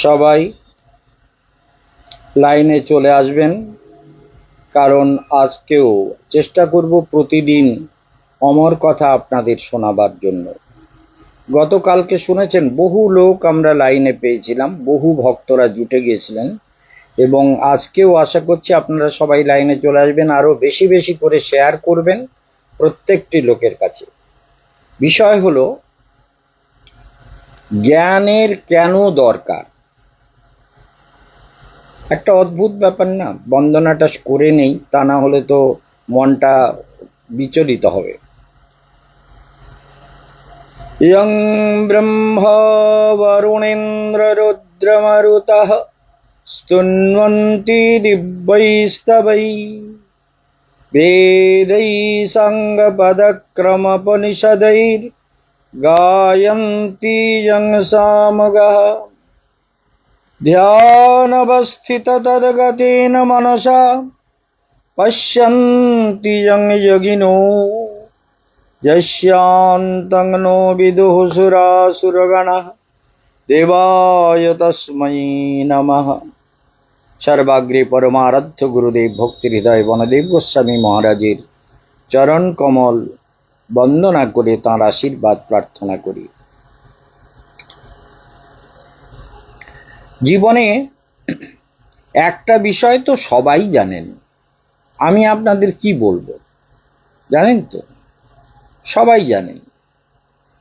সবাই লাইনে চলে আসবেন, কারণ আজকেও চেষ্টা করব প্রতিদিন অমর কথা আপনাদের শোনাবার জন্য। গতকালকে শুনেছেন বহু লোক আমরা লাইনে পেয়েছিলাম, বহু ভক্তরা জুটে গিয়েছিলেন, এবং আজকেও আশা করছি আপনারা সবাই লাইনে চলে আসবেন, আরো বেশি বেশি করে শেয়ার করবেন প্রত্যেকটি লোকের কাছে। বিষয় হলো জ্ঞানের কেন দরকার। একটা অদ্ভুত ব্যাপার না? বন্দনাটা করে নেই, তা না হলে তো মনটা বিচলিত হবে। ইয়ং ব্রহ্মা বরুণেন্দ্র রুদ্রমরুতঃ স্তন্বন্তি দিব্যৈস্তবৈ বেदैः সাঙ্গপদক্রমোপনিষदैर् গায়ন্তি যং সামগাः ধ্যানবস্থিততদ্গতেন মনসা পশ্যন্তি যং যোগিনো যস্যান্तं নো বিদুঃ সুরাসুরগণাঃ দেবায় তস্मै নমঃ। সর্বাগ্রে পরমারাধ্য গুরুদেব ভক্তি হৃদয় বনদেব গোস্বামী মহারাজের চরণ কমল বন্দনা করে তাঁর আশীর্বাদ প্রার্থনা করি। জীবনে একটা বিষয় তো সবাই জানেন, আমি আপনাদের কি বলবো, জানেন তো? সবাই জানেন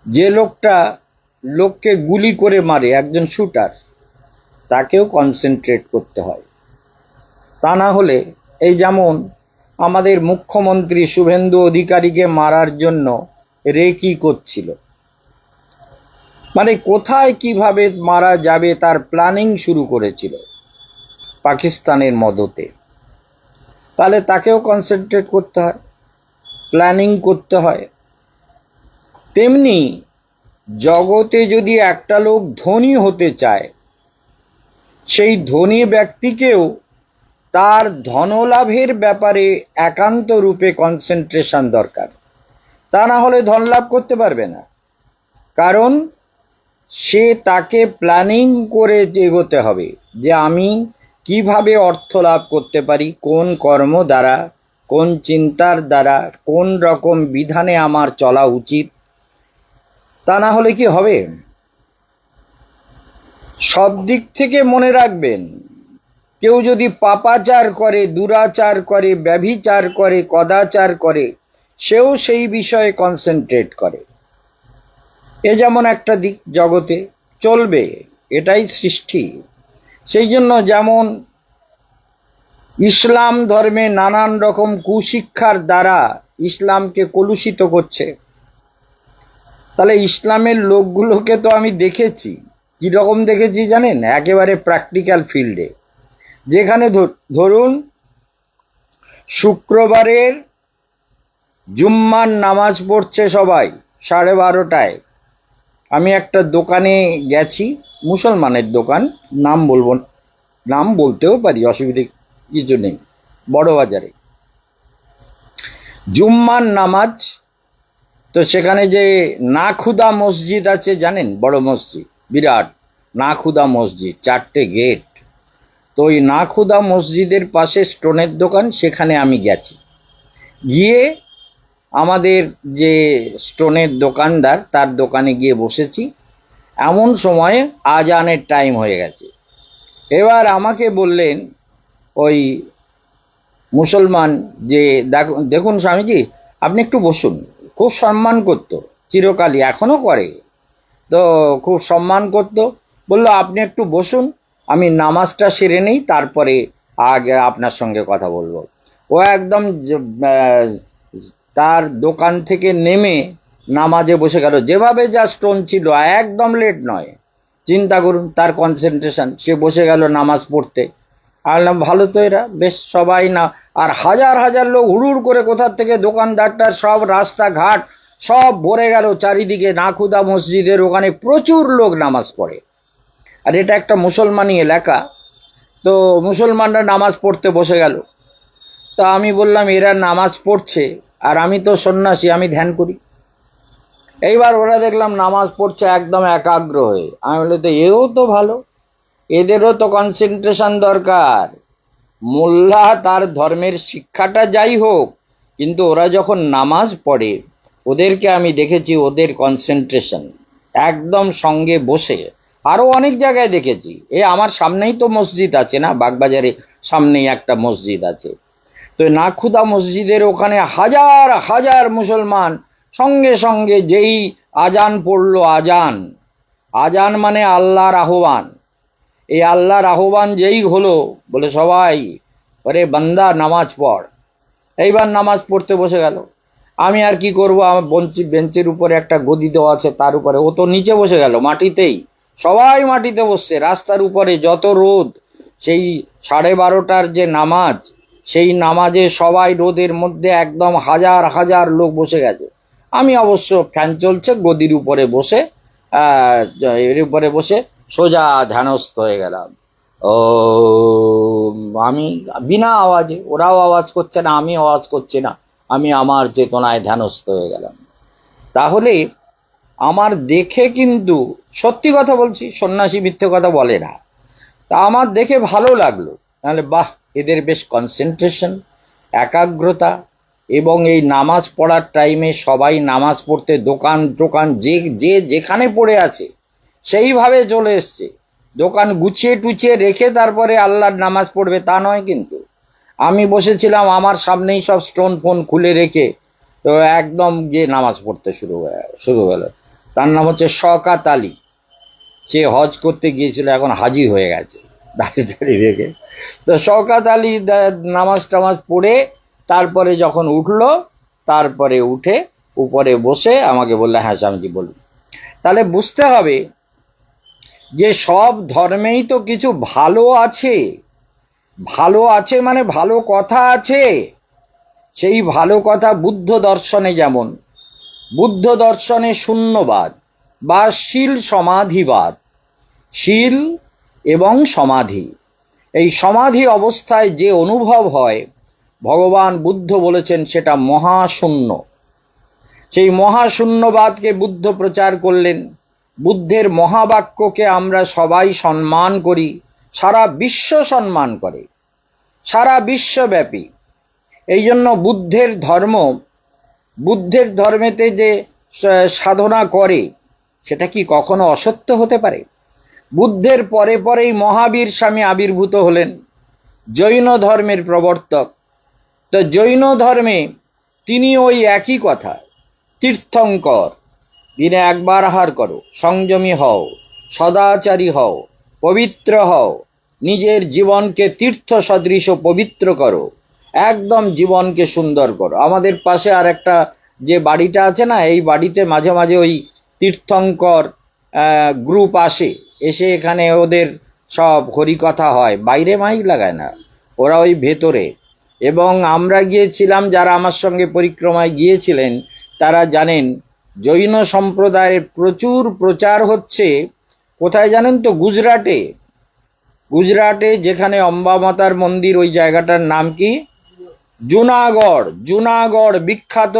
যে লোকটা লোককে গুলি করে মারে, একজন শুটার, তাকেও কনসেন্ট্রেট করতে হয়। তা না হলে, এই যেমন আমাদের মুখ্যমন্ত্রী শুভেন্দু অধিকারীকে মারার জন্য রেকি করছিল, মানে কোথায় কিভাবে মারা যাবে তার প্ল্যানিং শুরু করেছিল পাকিস্তানের মদতে। তাহলে তাকেও কনসেন্ট্রেট করতে হয়, প্ল্যানিং করতে হয়। তেমনি জগতে যদি একটা লোক ধনী হতে চায়, সেই ধনী ব্যক্তিকেও তার ধনলাভের ব্যাপারে একান্ত রূপে কনসেন্ট্রেশন দরকার, তা না হলে ধন লাভ করতে পারবে না। কারণ সে তাকে প্ল্যানিং করে এগোতে হবে যে আমি কিভাবে অর্থ লাভ করতে পারি, কোন কর্ম দ্বারা, কোন চিন্তার দ্বারা, কোন রকম বিধানে আমার চলা উচিত। তা না হলে কি হবে? সব দিক থেকে মনে রাখবেন, কেউ যদি পাপাচার করে, দুরাচার করে, ব্যভিচার করে, কদাচার করে, সেও সেই বিষয়ে কনসেন্ট্রেট করে। এ যেমন একটা দিক জগতে চলবে, এটাই সৃষ্টি। সেই জন্য যেমন ইসলাম ধর্মে নানান রকম কুশিক্ষার দ্বারা ইসলামকে কলুষিত করছে, তাহলে ইসলামের লোকগুলোকে তো আমি দেখেছি। কি রকম দেখেছি জানেন? একেবারে প্র্যাকটিক্যাল ফিল্ডে, যেখানে ধরুন শুক্রবারের জুম্মার নামাজ পড়ছে সবাই 12:30টায়। আমি একটা দোকানে গেছি, মুসলমানের দোকান, নাম বলবো, নাম বলতেও পারি, অসুবিধে কিছু নেই, বড় বাজারে জুম্মার নামাজ। তো সেখানে যে নাখুদা মসজিদ আছে জানেন, বড় মসজিদ, বিরাট নাখুদা মসজিদ, 4টে গেট। তো ওই নাখুদা মসজিদের পাশে স্টোনের দোকান, সেখানে আমি গেছি। গিয়ে আমাদের যে স্টোনের দোকানদার, তার দোকানে গিয়ে বসেছি। এমন সময় আজানের টাইম হয়ে গেছে। এবার আমাকে বললেন ওই মুসলমান যে দেখুন স্বামীজি, আপনি একটু বসুন। খুব সম্মান করতো, চিরকালই, এখনো করে, তো খুব সম্মান করতো। বললো আপনি একটু বসুন, আমি নামাজটা সেরে নেই, তারপরে আগে আপনার সঙ্গে কথা বলবো। ও একদম তার দোকান থেকে নেমে নামাজে বসে গেল, যেভাবে যা স্টোন ছিল, একদম লেট নয়। চিন্তা করুন তার কনসেন্ট্রেশন, সে বসে গেল নামাজ পড়তে। বললাম ভালো তো, এরা বেশ সবাই না। আর হাজার হাজার লোক হুড়ুড় করে কোথার থেকে, দোকানদারটার সব রাস্তাঘাট সব ভরে গেল চারিদিকে। নাখুদা মসজিদের ওখানে প্রচুর লোক নামাজ পড়ে, আর এটা একটা মুসলমানি এলাকা। তো মুসলমানরা নামাজ পড়তে বসে গেল। তা আমি বললাম এরা নামাজ পড়ছে, আর আমি তো সন্ন্যাসী, আমি ধ্যান করি। এইবার ওরা দেখলাম নামাজ পড়ছে একদম একাগ্র হয়ে। আমি বললাম তো এও তো ভালো, এদেরও তো কনসেন্ট্রেশন দরকার। মোল্লা তার ধর্মের শিক্ষাটা যাই হোক, কিন্তু ওরা যখন নামাজ পড়ে ওদেরকে আমি দেখেছি, ওদের কনসেন্ট্রেশন একদম সঙ্গে বসে। আরো অনেক জায়গায় দেখেছি, আমার সামনেই তো মসজিদ আছে না, বাগবাজারে সামনেই একটা মসজিদ আছে, তো নাখুদা মসজিদের ওখানে হাজার হাজার মুসলমান সঙ্গে সঙ্গে যেই আজান পড়লো, আজান আজান মানে আল্লাহর আহ্বান, এই আল্লাহর আহ্বান যেই হলো, বলে সবাই ওরে বান্দা নামাজ পড়, এইবার নামাজ পড়তে বসে গেল। আমি আর কি করবো, আমার বেঞ্চের উপরে একটা গদি দেওয়া আছে, তার উপরে, ও তো নিচে বসে গেল মাটিতেই, সবাই মাটিতে বসছে, রাস্তার উপরে যত রোদ, সেই 12:30টার যে নামাজ, সেই নামাজে সবাই রোদের মধ্যে একদম হাজার হাজার লোক বসে গেছে। আমি অবশ্য ফ্যান চলছে, গদির উপরে বসে এর উপরে বসে সোজা ধ্যানস্থ হয়ে গেলাম। ও আমি বিনা আওয়াজে, ওরাও আওয়াজ করছে না, আমি আওয়াজ করছি না, আমি আমার চেতনায় ধ্যানস্থ হয়ে গেলাম। তাহলে আমার দেখে, কিন্তু সত্যি কথা বলছি, সন্ন্যাসী মিথ্যে কথা বলে না, তা আমার দেখে ভালো লাগলো। তাহলে বাহ, এদের বেশ কনসেন্ট্রেশন, একাগ্রতা, এবং এই নামাজ পড়ার টাইমে সবাই নামাজ পড়তে দোকান টোকান যে যে যেখানে পড়ে আছে সেইভাবে চলে এসছে। দোকান গুছিয়ে টুছিয়ে রেখে তারপরে আল্লাহর নামাজ পড়বে তা নয় কিন্তু। আমি বসেছিলাম, আমার সামনেই সব স্টোন ফোন খুলে রেখে তো একদম গিয়ে নামাজ পড়তে শুরু হলো। তার নাম হচ্ছে শওকত আলী। সে হজ করতে গিয়েছিল, এখন হাজি হয়ে গেছে দাড়ি টাড়ি রেখে। তো শওকত আলী নামাজ টামাজ পড়ে তারপরে যখন উঠলো, তারপরে উঠে উপরে বসে আমাকে বললো, হ্যাঁ স্বামীজি বলুন। তাহলে বুঝতে হবে যে সব ধর্মেই তো কিছু ভালো আছে, ভালো আছে মানে ভালো কথা আছে। সেই ভালো কথা বুদ্ধ দর্শনে, যেমন বুদ্ধ দর্শনে শূন্যবাদ বা শীল সমাধিবাদ, শীল এবং সমাধি, এই সমাধি অবস্থায় যে অনুভব হয়, ভগবান বুদ্ধ বলেছেন সেটা মহাশূন্য। সেই মহাশূন্যবাদকে বুদ্ধ প্রচার করলেন। বুদ্ধের মহাবাক্যকে আমরা সবাই সম্মান করি, সারা বিশ্ব সম্মান করে, সারা বিশ্বব্যাপী। এই জন্য বুদ্ধের ধর্মেতে যে সাধনা করে, সেটা কি কখনো অসত্য হতে পারে? বুদ্ধের পরে পরেই মহাবীর স্বামী আবির্ভূত হলেন, জৈন ধর্মের প্রবর্তক। তো জৈন ধর্মে তিনি ওই একই কথা, তীর্থঙ্কর, দিনে একবার আহার করো, সংযমী হও, সদাচারী হও, পবিত্র হও, নিজের জীবনকে তীর্থ সদৃশ পবিত্র করো, একদম জীবনকে সুন্দর করো। আমাদের পাশে আর একটা যে বাড়িটা আছে না, এই বাড়িতে মাঝে মাঝে ওই তীর্থঙ্কর গ্রুপ এসে এখানে ওদের সব হরিকথা হয়, বাইরে মাইক লাগায় না, ওরা ওই ভেতরে। এবং আমরা গিয়েছিলাম, যারা আমার সঙ্গে পরিক্রমায় গিয়েছিলেন তারা জানেন, জৈন সম্প্রদায়ের প্রচুর প্রচার হচ্ছে। কোথায় জানেন তো? গুজরাটে যেখানে অম্বা মাতার মন্দির, ওই জায়গাটার নাম কি? জুনাগড়, বিখ্যাত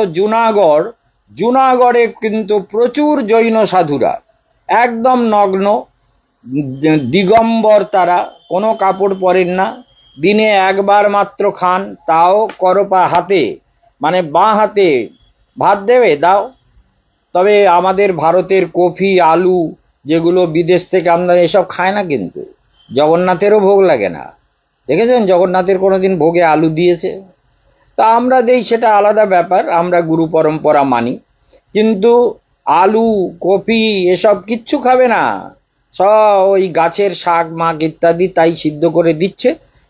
জুনাগড়ে কিন্তু প্রচুর জৈন সাধুরা, একদম নগ্ন, দিগম্বর, তারা কোনো কাপড় পরেন না, দিনে একবার মাত্র খান, তাও করপা হাতে, মানে বাঁ হাতে ভাত দেবে দাও। তবে আমাদের ভারতের কফি, আলু, যেগুলো বিদেশ থেকে আমদানি, এসব খায় না কিন্তু। জগন্নাথেরও ভোগ লাগে না, দেখেছেন জগন্নাথের কোনোদিন ভোগে আলু দিয়েছে? তা আমরা দেই, সেটা আলাদা ব্যাপার, আমরা গুরু পরম্পরা মানি। কিন্তু আলু, কফি এসব কিচ্ছু খাবে না, সব ওই গাছের শাক মাক ইত্যাদি তাই সিদ্ধ করে দিচ্ছে,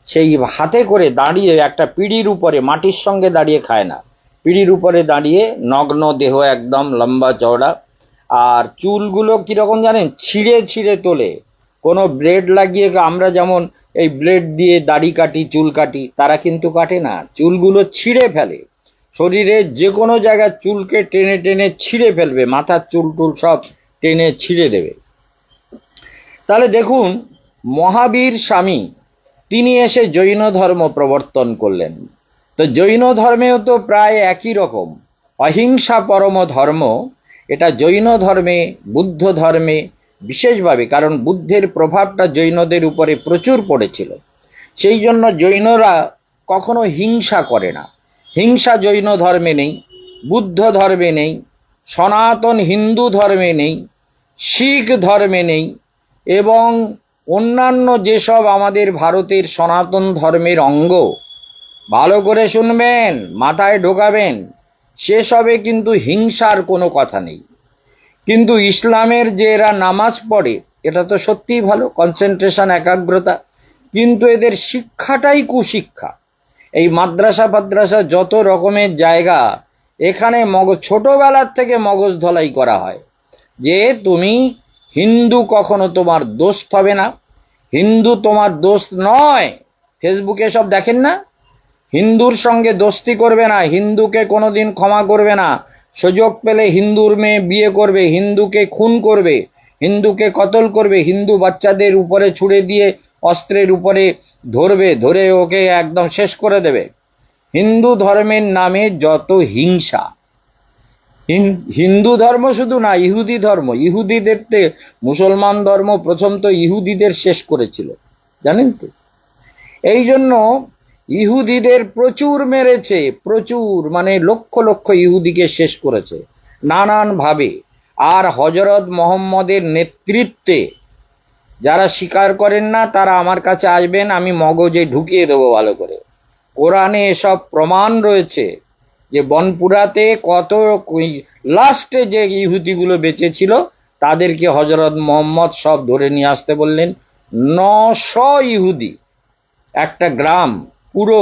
সেই হাতে করে দাঁড়িয়ে একটা পিঁড়ির উপরে, মাটির সঙ্গে দাঁড়িয়ে খায় না, পিঁড়ির উপরে দাঁড়িয়ে, নগ্ন দেহ, একদম লম্বা চওড়া। আর চুলগুলো কিরকম জানেন? ছিঁড়ে ছিঁড়ে তোলে, কোনো ব্লেড লাগিয়ে, আমরা যেমন এই ব্লেড দিয়ে দাড়ি কাটি, চুল কাটি, তারা কিন্তু কাটে না, চুলগুলো ছিঁড়ে ফেলে, শরীরের যে কোনো জায়গায় চুলকে টেনে টেনে ছিঁড়ে ফেলবে, মাথার চুল টুল সব টেনে ছিঁড়ে দেবে। তাহলে দেখুন, মহাবীর স্বামী তিনি এসে জৈন ধর্ম প্রবর্তন করলেন। তো জৈন ধর্মেও তো প্রায় একই রকম, অহিংসা পরম ধর্ম, এটা জৈন ধর্মে, বুদ্ধ ধর্মে, বিশেষভাবে, কারণ বুদ্ধের প্রভাবটা জৈনদের উপরে প্রচুর পড়েছিল। সেই জন্য জৈনরা কখনো হিংসা করে না। হিংসা জৈন ধর্মে নেই, বুদ্ধ ধর্মে নেই, সনাতন হিন্দু ধর্মে নেই, শিখ ধর্মে নেই, এবং অন্যান্য যেসব আমাদের ভারতের সনাতন ধর্মের অঙ্গ, ভালো করে শুনবেন, মাথায় ঢোকাবেন, সেসবে কিন্তু হিংসার কোনো কথা নেই। কিন্তু ইসলামের যে এরা নামাজ পড়ে, এটা তো সত্যিই ভালো, কনসেন্ট্রেশন, একাগ্রতা, কিন্তু এদের শিক্ষাটাই কুশিক্ষা। এই মাদ্রাসা ফাদ্রাসা যত রকমের জায়গা, এখানে ছোটবেলার থেকে মগজ ধলাই করা হয় যে তুমি হিন্দু, কখনো তোমার দোস্ত হবে না, হিন্দু তোমার দোস্ত নয়। ফেসবুকে সব দেখেন না, হিন্দুর সঙ্গে দোস্তি করবে না, হিন্দুকে কোনোদিন ক্ষমা করবে না, সুযোগ পেলে হিন্দুর মেয়ে বিয়ে করবে, হিন্দুকে খুন করবে, হিন্দুকে কতল করবে, হিন্দু বাচ্চাদের উপরে ছুড়ে দিয়ে অস্ত্রের উপরে ধরবে, ধরে ওকে একদম শেষ করে দেবে। হিন্দু ধর্মের নামে যত হিংসা। হিন্দু ধর্ম শুধু না, ইহুদি ধর্ম, ইহুদিদের মুসলমান ধর্ম প্রথম তো ইহুদিদের শেষ করেছিল, জানেন তো। এই জন্য ইহুদিদের প্রচুর মেরেছে, প্রচুর, মানে লক্ষ লক্ষ ইহুদিকে শেষ করেছে নানান ভাবে। আর হজরত মোহাম্মদের নেতৃত্বে যারা স্বীকার করেন না, তারা আমার কাছে আসবেন, আমি মগজে ঢুকিয়ে দেবো ভালো করে। কোরআনে এসব প্রমাণ রয়েছে যে বনপুরাতে কত লাস্টে যে ইহুদিগুলো বেঁচে ছিল তাদেরকে হজরত মোহাম্মদ সব ধরে নিয়ে আসতে বললেন। 900 ইহুদি, একটা গ্রাম পুরো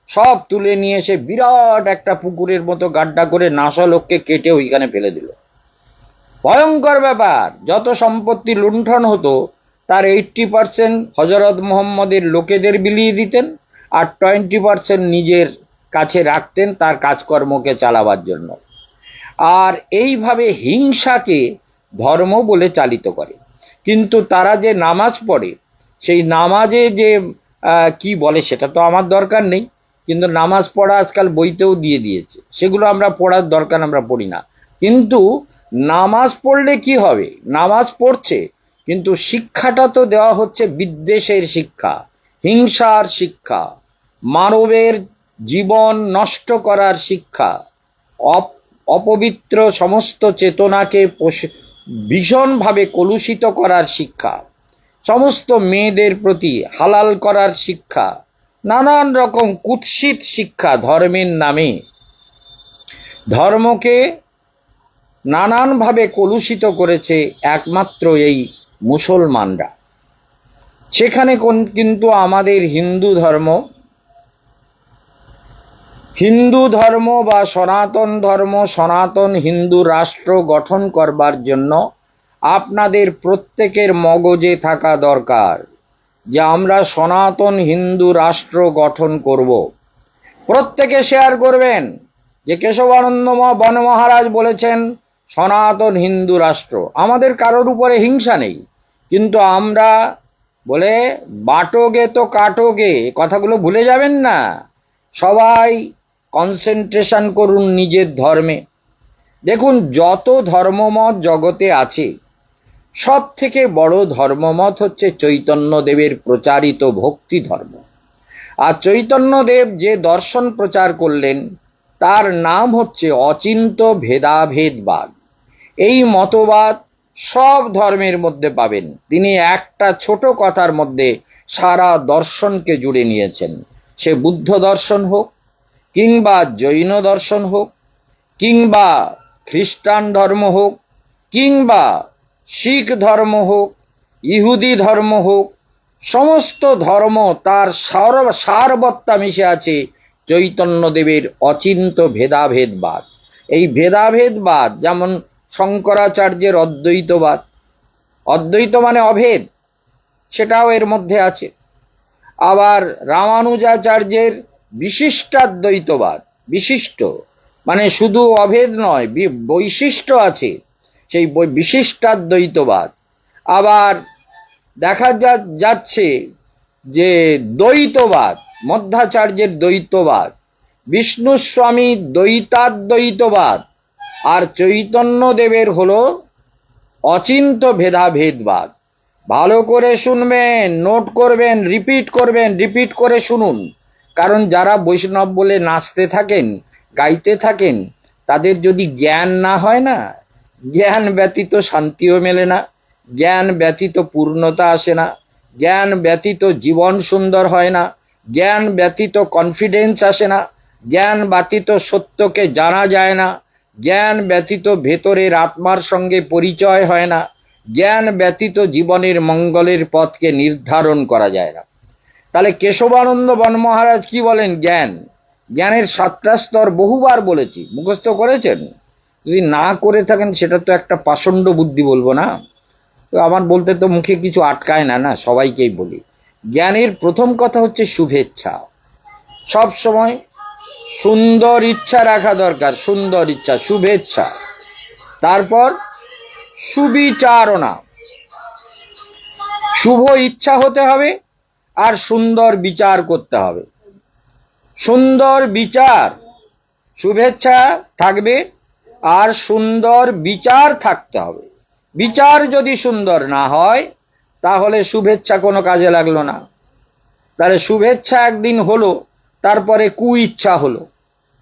সব তুলে নিয়ে এসে বিরাট একটা পুকুরের মতো গাড্ডা করে 900 লোককে কেটে ওইখানে ফেলে দিল। ভয়ঙ্কর ব্যাপার। যত সম্পত্তি লুণ্ঠন হতো তার 80% হজরত মোহাম্মদের লোকেদের বিলিয়ে দিতেন, আর 20% নিজের কাছে রাখতেন তার কাজকর্মকে চালাবার জন্য। আর এইভাবে হিংসাকে ধর্ম বলে চালিত করে। কিন্তু তারা যে নামাজ পড়ে, সেই নামাজে যে কি বলে সেটা তো আমার দরকার নেই, কিন্তু নামাজ পড়া আজকাল বইতেও দিয়ে দিয়েছে, সেগুলো আমরা পড়ার দরকার, আমরা পড়ি না। কিন্তু নামাজ পড়লে কি হবে, নামাজ পড়ছে, কিন্তু শিক্ষাটা তো দেওয়া হচ্ছে বিদ্বেষের শিক্ষা, হিংসার শিক্ষা, মানবের জীবন নষ্ট করার শিক্ষা, অপবিত্র সমস্ত চেতনাকে ভীষণভাবে কলুষিত করার শিক্ষা, সমস্ত মেয়েদের প্রতি হালাল করার শিক্ষা, নানান রকম কুৎসিত শিক্ষা ধর্মের নামে। ধর্মকে নানানভাবে কলুষিত করেছে একমাত্র এই মুসলমানরা। সেখানে কিন্তু আমাদের হিন্দু ধর্ম বা সনাতন ধর্ম, সনাতন হিন্দু রাষ্ট্র গঠন করবার জন্য আপনাদের প্রত্যেকের মগজে থাকা দরকার যে আমরা সনাতন হিন্দু রাষ্ট্র গঠন করব। প্রত্যেকে শেয়ার করবেন যে কেশবানন্দ বন মহারাজ বলেছেন সনাতন হিন্দু রাষ্ট্র। আমাদের কারোর উপরে হিংসা নেই, কিন্তু আমরা বলে বাটোগে তো কাটোগে, কথাগুলো ভুলে যাবেন না। সবাই কনসেন্ট্রেশন করুন নিজের ধর্মে। দেখুন, যত ধর্মমত জগতে আছে, সব থেকে বড় ধর্মমত হচ্ছে চৈতন্যদেবের প্রচারিত ভক্তি ধর্ম। আর চৈতন্যদেব যে দর্শন প্রচার করলেন তার নাম হচ্ছে অচিন্ত ভেদাভেদবাদ। এই মতবাদ সব ধর্মের মধ্যে পাবেন। তিনি একটা ছোট কথার মধ্যে সারা দর্শনকে জুড়ে নিয়েছেন। সে বুদ্ধ দর্শন হোক, কিংবা জৈন দর্শন হোক, কিংবা খ্রিস্টান ধর্ম হোক, কিংবা শিখ ধর্ম হোক, ইহুদি ধর্ম হোক, সমস্ত ধর্ম তার সারবত্তা মিশে আছে চৈতন্যদেবের অচিন্ত ভেদাভেদবাদ। এই ভেদাভেদবাদ যেমন শঙ্করাচার্যের অদ্বৈতবাদ, অদ্বৈত মানে অভেদ, সেটাও এর মধ্যে আছে। আবার রামানুজাচার্যের বিশিষ্টাদ্বৈতবাদ, বিশিষ্ট মানে শুধু অভেদ নয়, বৈশিষ্ট্য আছে, সেই বিশিষ্টাদ্বৈতবাদ। আবার দেখা যাচ্ছে যে দ্বৈতবাদ, মধ্বাচার্যের দ্বৈতবাদ, বিষ্ণুস্বামী দ্বৈতাদ্বৈতবাদ, আর চৈতন্যদেবের হলো অচিন্ত ভেদাভেদবাদ। ভালো করে শুনবেন, নোট করবেন, রিপিট করে শুনুন। কারণ যারা বৈষ্ণব বলে নাচতে থাকেন, গাইতে থাকেন, তাদের যদি জ্ঞান না হয় না, জ্ঞান ব্যতীত শান্তিও মেলে না, জ্ঞান ব্যতীত পূর্ণতা আসে না, জ্ঞান ব্যতীত জীবন সুন্দর হয় না, জ্ঞান ব্যতীত কনফিডেন্স আসে না, জ্ঞান ব্যতীত সত্যকে জানা যায় না, জ্ঞান ব্যতীত ভেতরের আত্মার সঙ্গে পরিচয় হয় না, জ্ঞান ব্যতীত জীবনের মঙ্গলের পথকে নির্ধারণ করা যায় না। তাহলে কেশবানন্দ বন মহারাজ কি বলেন? জ্ঞানের 7টা স্তর বহুবার বলেছি, মুখস্থ করেছেন? যদি না করে থাকেন সেটা তো একটা পাষণ্ড বুদ্ধি বলবো না? তো আমার বলতে তো মুখে কিছু আটকায় না, না সবাইকেই বলি। জ্ঞানের প্রথম কথা হচ্ছে শুভেচ্ছা। সব সময় সুন্দর ইচ্ছা রাখা দরকার, সুন্দর ইচ্ছা, শুভেচ্ছা। তারপর সুবিচারণা, শুভ ইচ্ছা হতে হবে আর সুন্দর বিচার করতে হবে। সুন্দর বিচার, শুভেচ্ছা থাকবে আর সুন্দর বিচার থাকতে হবে। বিচার যদি সুন্দর না হয় তাহলে শুভেচ্ছা কোনো কাজে লাগলো না। তাহলে শুভেচ্ছা একদিন হলো, তারপরে কুইচ্ছা হলো,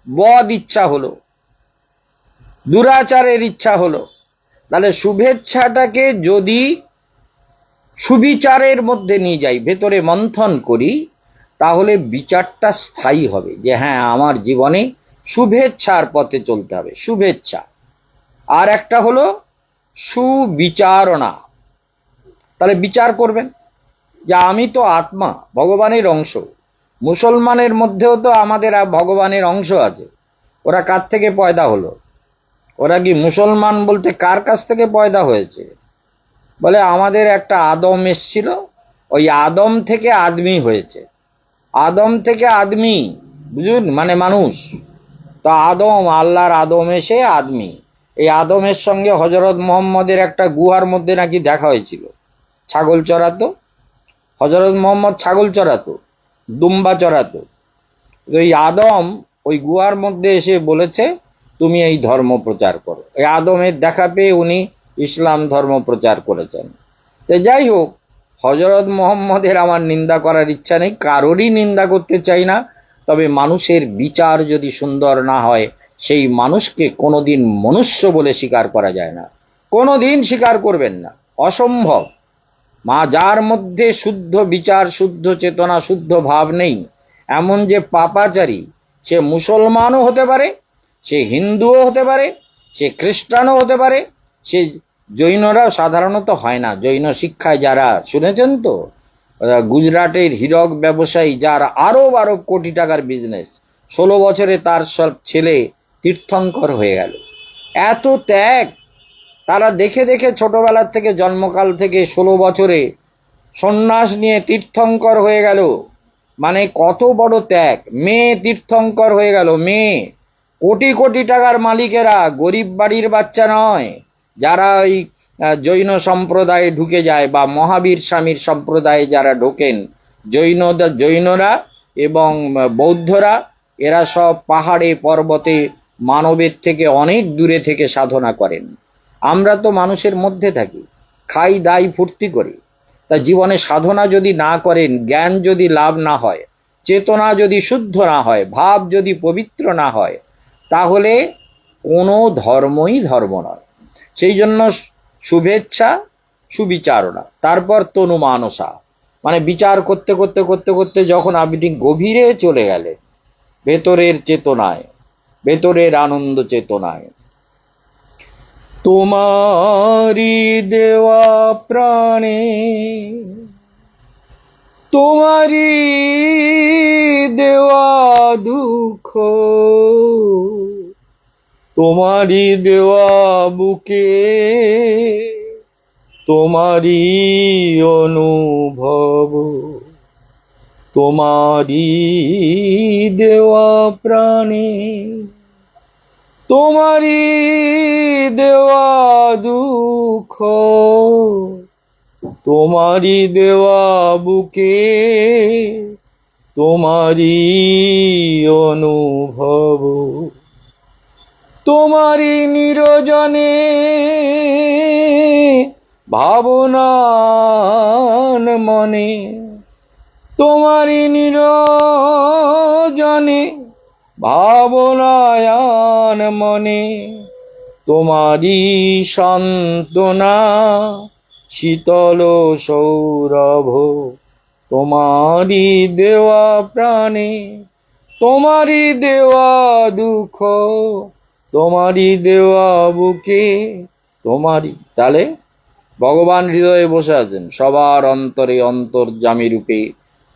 বদ ইচ্ছা হলো, দুরাচারের ইচ্ছা হলো। তাহলে শুভেচ্ছাটাকে যদি সুবিচারের মধ্যে নিয়ে যাই, ভেতরে মন্থন করি, তাহলে বিচারটা স্থায়ী হবে যে হ্যাঁ, আমার জীবনে শুভেচ্ছার পথে চলতে হবে, শুভেচ্ছা। আর একটা হলো সুবিচারণা। তাহলে বিচার করবেন যে আমি তো আত্মা, ভগবানের অংশ। মুসলমানের মধ্যেও তো আমাদের ভগবানের অংশ আছে। ওরা কার থেকে পয়দা হলো? ওরা কি মুসলমান বলতে কার কাছ থেকে পয়দা হয়েছে? বলে আমাদের একটা আদম এসছিল, ওই আদম থেকে আদমি হয়েছে। আদম থেকে আদমি, বুঝুন, মানে মানুষ। তো আদম, আল্লাহর আদম এসে আদমি। এই আদমের সঙ্গে হজরত মোহাম্মদের একটা গুহার মধ্যে নাকি দেখা হয়েছিল। ছাগল চড়াতো, হজরত মোহাম্মদ ছাগল চড়াতো, দুম্বা চড়াতো। ওই আদম ওই গুহার মধ্যে এসে বলেছে তুমি এই ধর্ম প্রচার করো। এই আদমের দেখা পেয়ে উনি ইসলাম ধর্ম প্রচার করেছেন। তো যাই হোক, হজরত মোহাম্মদের আমার নিন্দা করার ইচ্ছা নেই, কারোরই নিন্দা করতে চাই না। তবে মানুষের বিচার যদি সুন্দর না হয়, সেই মানুষকে কোনোদিন মনুষ্য বলে স্বীকার করা যায় না। কোনোদিন স্বীকার করবেন না, অসম্ভব। যার মধ্যে শুদ্ধ বিচার, শুদ্ধ চেতনা, শুদ্ধ ভাব নেই, এমন যে পাপাচারী, সে মুসলমানও হতে পারে, সে হিন্দুও হতে পারে, সে খ্রিস্টানও হতে পারে, সে জৈনরা সাধারণত হয় না। জৈন শিক্ষায় যারা শুনেছেন তো, গুজরাটের হীরক ব্যবসায়ী, যার আরব আরব কোটি টাকার বিজনেস, 16 বছরে তার সব ছেলে তীর্থঙ্কর হয়ে গেল। এত ত্যাগ! তারা দেখে দেখে ছোটবেলার থেকে, জন্মকাল থেকে 16 বছরে সন্ন্যাস নিয়ে তীর্থঙ্কর হয়ে গেল। মানে কত বড় ত্যাগ! মেয়ে তীর্থঙ্কর হয়ে গেল, মেয়ে। কোটি কোটি টাকার মালিকেরা, গরিব বাড়ির বাচ্চা নয়। যারা ওই জৈন সম্প্রদায়ে ঢুকে যায় বা মহাবীর স্বামীর সম্প্রদায়ে যারা ঢোকেন, জৈনরা এবং বৌদ্ধরা, এরা সব পাহাড়ে পর্বতে মানবের থেকে অনেক দূরে থেকে সাধনা করেন। আমরা তো মানুষের মধ্যে থাকি, খাই দাই ফুর্তি করি। তা জীবনে সাধনা যদি না করেন, জ্ঞান যদি লাভ না হয়, চেতনা যদি শুদ্ধ না হয়, ভাব যদি পবিত্র না হয়, তাহলে কোনো ধর্মই ধর্ম নয়। সেই জন্য শুভেচ্ছা, সুবিচারণা, তারপর তনু মানসা, মানে বিচার করতে করতে করতে করতে যখন আপনি গভীরে চলে গেলেন, ভেতরের চেতনায়, ভেতরের আনন্দ চেতনায়, তোমারি দেওয়া প্রাণে, তোমারি দেওয়া দুঃখ, তোমারি দেওয়া বুকে, তোমারি অনুভব, তোমারি দেওয়া প্রাণে, তোমারি দেওয়া দুঃখ, তোমারি দেওয়া বুকে, তোমারি অনুভব, তোমারি নিরজনে ভাবনান মনে তোমারি নিরজনে, ভাবনায়ান মনে তোমারি সান্ত্বনা, শীতল সৌরভ তোমারি দেওয়া প্রাণে, তোমারি দেওয়া দুঃখ তোমারি দেওয়া বুকে তোমারি। তাহলে ভগবান হৃদয়ে বসে আছেন, সবার অন্তরে অন্তর্যামী রূপে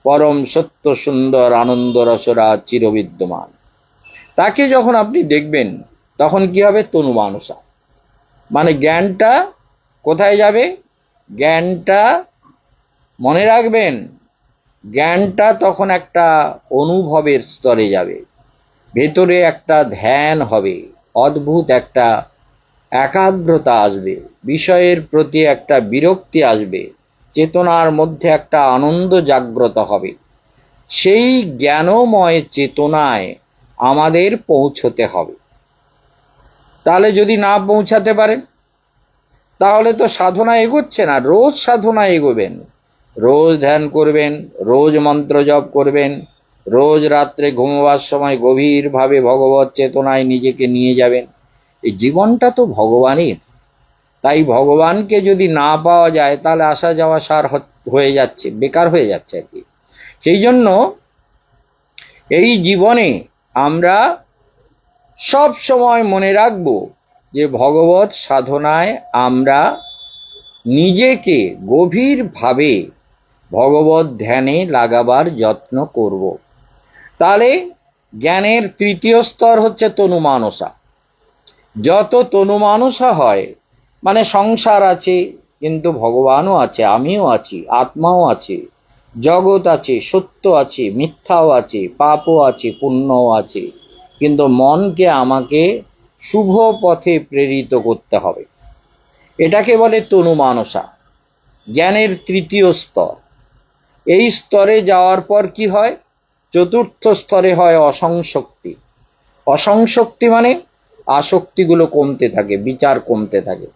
পরম সত্য সুন্দর আনন্দ রসরা চিরবিদ্যমান। তাকে যখন আপনি দেখবেন তখন কি হবে? তনু মানসা, মানে জ্ঞানটা কোথায় যাবে? জ্ঞানটা মনে রাখবেন, জ্ঞানটা তখন একটা অনুভবের স্তরে যাবে, ভেতরে একটা ধ্যান হবে, অদ্ভুত একটা একাগ্রতা আসবে, বিষয়ের প্রতি একটা বিরক্তি আসবে, চেতনার মধ্যে একটা আনন্দ জাগ্রত হবে। সেই জ্ঞানময় চেতনায় আমাদের পৌঁছতে হবে। তাহলে যদি না পৌঁছাতে পারেন তাহলে তো সাধনা এগোচ্ছে না। রোজ সাধনা এগোবেন, রোজ ধ্যান করবেন, রোজ মন্ত্র জপ করবেন, রোজ রাত্রে ঘুমোবার সময় গভীরভাবে ভগবত চেতনায় নিজেকে নিয়ে যাবেন। এই জীবনটা তো ভগবানের, তাই ভগবানকে যদি না পাওয়া যায় তাহলে আসা যাওয়া সার হয়ে যাচ্ছে, বেকার হয়ে যাচ্ছে আর কি। সেই জন্য এই জীবনে আমরা সব সময় মনে রাখব যে ভগবত সাধনায় আমরা নিজেকে গভীরভাবে ভগবত ধ্যানে লাগাবার যত্ন করব। তাহলে জ্ঞানের তৃতীয় স্তর হচ্ছে তনুমানসা। যত তনুমানসা হয়, মানে সংসার আছে কিন্তু ভগবানও আছে, আমিও আছি, আত্মাও আছে, জগৎ আছে, সত্য আছে, মিথ্যাও আছে, পাপও আছে, পুণ্যও আছে, কিন্তু মনকে আমাকে শুভ পথে প্রেরিত করতে হবে। এটাকে বলে তনুমানসা, জ্ঞানের তৃতীয় স্তর। এই স্তরে যাওয়ার পর কি হয়? চতুর্থ স্তরে হয় অসংশক্তি। অসংশক্তি মানে আসক্তিগুলো কমতে থাকে, বিচার কমতে থাকে।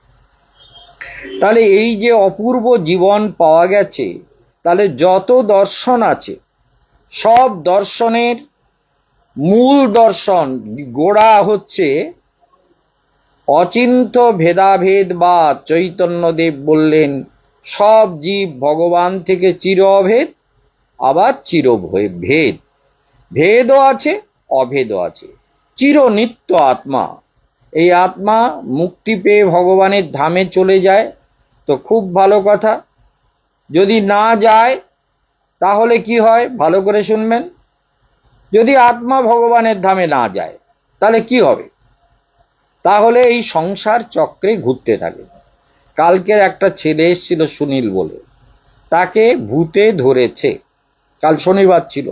তাহলে এই যে অপূর্ব জীবন পাওয়া গেছে, তাহলে যত দর্শন আছে সব দর্শনের মূল দর্শন গোড়া হচ্ছে অচিন্ত্য ভেদাভেদ বা চৈতন্যদেব বললেন সব জীব ভগবান থেকে চির অভেদ, আবার চির ভেদ, ভেদও আছে অভেদও আছে, চির নিত্য আত্মা। এই আত্মা মুক্তি পেয়ে ভগবানের ধামে চলে যায় তো খুব ভালো কথা। যদি না যায় তাহলে কি হয়? ভালো করে শুনবেন। যদি আত্মা ভগবানের ধামে না যায় তাহলে কি হবে? তাহলে এই সংসার চক্রে ঘুরতে থাকে। কালকের একটা ছেলে এসেছিল সুনীল বলে, তাকে ভূতে ধরেছে, কাল শনিবার ছিল,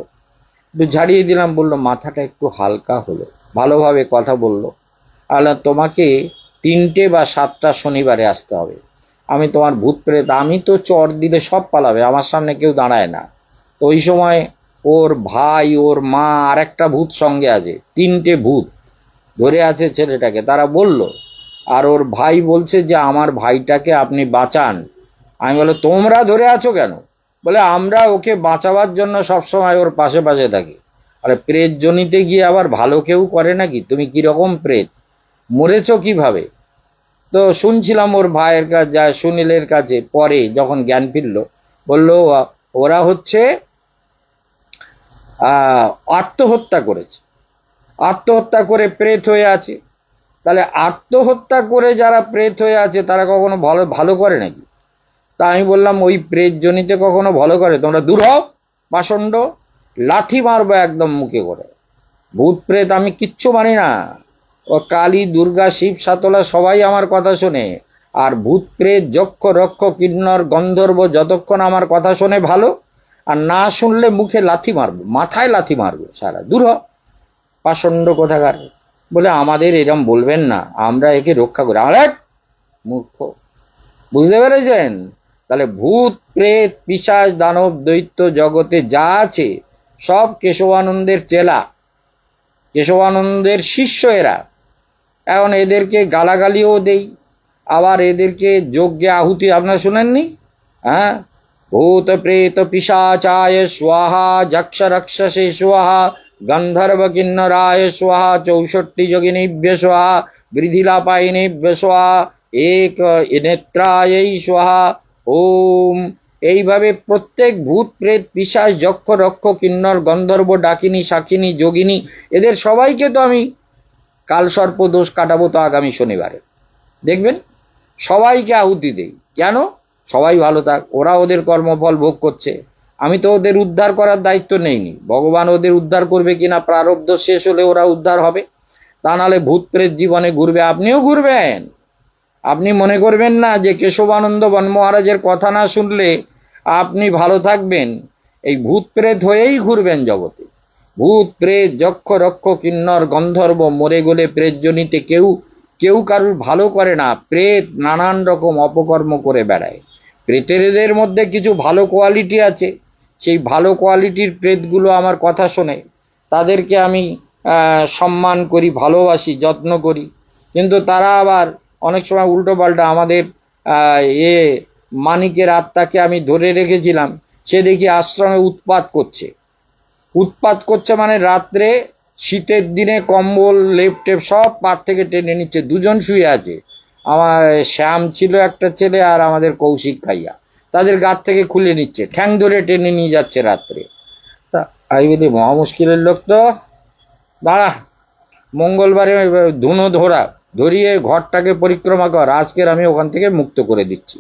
একটু ঝাড়িয়ে দিলাম, বললো মাথাটা একটু হালকা হলো, ভালোভাবে কথা বললো। আর তোমাকে 3টে বা 7টা শনিবারে আসতে হবে, আমি তোমার ভূত প্রেত, আমি তো চর দিলে সব পালাবে, আমার সামনে কেউ দাঁড়ায় না। তো ওই সময় ওর ভাই, ওর মা, আর একটা ভূত সঙ্গে আছে, 3টে ভূত ধরে আছে ছেলেটাকে। তারা বলল, আর ওর ভাই বলছে যে আমার ভাইটাকে আপনি বাঁচান। আমি বলে তোমরা ধরে আছো কেন? বলে আমরা ওকে বাঁচাবার জন্য সবসময় ওর পাশে পাশে থাকি। আরে প্রেত জনিতে গিয়ে আবার ভালো কেউ করে নাকি? তুমি কিরকম প্রেত, মরেছো কিভাবে? তো শুনছিলাম ওর ভাইয়ের কাছে, যায় সুনীলের কাছে, পরে যখন জ্ঞান ফিরল বলল ওরা হচ্ছে আত্মহত্যা করেছে, আত্মহত্যা করে প্রেত হয়ে আছে। তাহলে আত্মহত্যা করে যারা প্রেত হয়ে আছে তারা কখনো ভালো ভালো করে নাকি? তা আমি বললাম ওই প্রেত জনিতে কখনো ভালো করে? তোমরা দূর হও পাষণ্ড, লাথি মারবো একদম মুখে করে। ভূত প্রেত আমি কিচ্ছু মানি না। ও কালী, দুর্গা, শিব, সাতলা সবাই আমার কথা শোনে। আর ভূত প্রেত, যক্ষ, রক্ষ, কিন্নর, গন্ধর্ব যতক্ষণ আমার কথা শোনে ভালো, আর না শুনলে মুখে লাথি মারবো, মাথায় লাথি মারবো সারা। দূর হ পাষণ্ড কোথাকার। বলে আমাদের এরম বলবেন না, আমরা একে রক্ষা করি। আরে মূর্খ, বুঝতে পেরেছেন? তাহলে ভূত প্রেত পিশাচ দানব দৈত্য জগতে যা আছে সব কেশবানন্দের চেলা, কেশবানন্দের শিষ্য এরা। এখন এদেরকে গালাগালিও দেই, আবার এদেরকে যজ্ঞে আহুতি আপনারা শোনেননি? হ্যাঁ, ভূত প্রেত পিশাচায় স্বাহা, যক্ষ রক্ষসে স্বাহা, গন্ধর্ব কিন্নরায় স্বাহা, 64 যোগিনীভ্য স্বাহা, বৃধিলাপায়িনীভ্য স্বাহা, এক নেত্রায় স্বাহা। ওম। এইভাবে প্রত্যেক ভূত প্রেত পিশাচ যক্ষ রক্ষ কিন্নর গন্ধর্ব ডাকিনী শাকিনী যোগিনী এদের সবাইকে তো আমি কালসর্প দোষ কাটাবো তো আগামী শনিবারে, দেখবেন। সবাইকে আহুতি দেই, কেন? সবাই ভালো থাক, ওরা ওদের কর্মফল ভোগ করছে, আমি তো ওদের উদ্ধার করার দায়িত্ব নেইনি। ভগবান ওদের উদ্ধার করবে কিনা প্রারব্ধ শেষ হলে ওরা উদ্ধার হবে, তা নাহলে ভূত প্রেত জীবনে ঘুরবে, আপনিও ঘুরবেন। আপনি মনে করবেন না যে কেশবানন্দ বন মহারাজের কথা না শুনলে আপনি ভালো থাকবেন, এই ভূত প্রেত হয়েই ঘুরবেন জগতে। ভূত প্রেত যক্ষ রক্ষ কিন্নর গন্ধর্ব মরে গেলে প্রেতজনিতে কেউ কেউ কারুর ভালো করে না, প্রেত নানান রকম অপকর্ম করে বেড়ায়। প্রেতেদের মধ্যে কিছু ভালো কোয়ালিটি আছে, সেই ভালো কোয়ালিটির প্রেতগুলো আমার কথা শোনে, তাদেরকে আমি সম্মান করি, ভালোবাসি, যত্ন করি। কিন্তু তারা আবার অনেক সময় উল্টো পাল্টা আমাদের এ মানিকের আত্মাকে আমি ধরে রেখেছিলাম, সে দেখি আশ্রমে উৎপাত করছে। উৎপাত করছে মানে রাত্রে শীতের দিনে কম্বল লেপ টেপ সব পাত থেকে টেনে নিচ্ছে, দুজন শুয়ে আছে, আমার শ্যাম ছিল একটা ছেলে আর আমাদের কৌশিক খাইয়া, তাদের গাত থেকে খুলে নিচ্ছে, ঠ্যাং ধরে টেনে নিয়ে যাচ্ছে রাত্রে। তা আমি বলি মহা মুশকিলের লোক তো, দাঁড়া, মঙ্গলবারে ধুনো ধরিয়ে ঘরটাকে পরিক্রমা কর, আজকের আমি ওখান থেকে মুক্ত করে দিচ্ছি।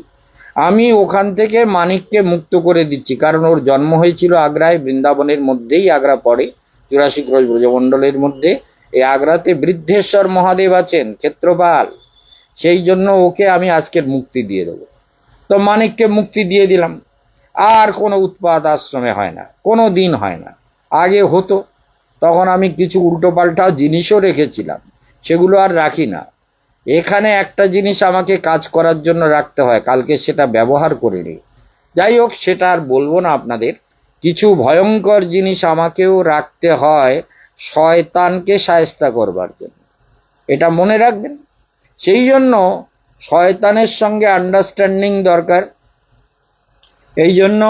আমি ওখান থেকে মানিককে মুক্ত করে দিচ্ছি, কারণ ওর জন্ম হয়েছিল আগ্রায়, বৃন্দাবনের মধ্যেই আগ্রা পড়ে, 84 ক্রোশ ব্রজমণ্ডলের মধ্যে। এই আগ্রাতে বৃদ্ধেশ্বর মহাদেব আছেন, ক্ষেত্রপাল, সেই জন্য ওকে আমি আজকের মুক্তি দিয়ে দেবো। তো মানিককে মুক্তি দিয়ে দিলাম, আর কোনো উৎপাত আশ্রমে হয় না, কোনো দিন হয় না। আগে হতো, তখন আমি কিছু উল্টোপাল্টা জিনিসও রেখেছিলাম, সেগুলো আর রাখি না। এখানে একটা জিনিস আমাকে কাজ করার জন্য রাখতে হয়, কালকে সেটা ব্যবহার করে নিই। যাই হোক, সেটা আর বলবো না আপনাদের। কিছু ভয়ঙ্কর জিনিস আমাকেও রাখতে হয় শয়তানকে শায়েস্তা করবার জন্য, এটা মনে রাখবেন। সেই জন্য শয়তানের সঙ্গে আন্ডারস্ট্যান্ডিং দরকার। এই জন্য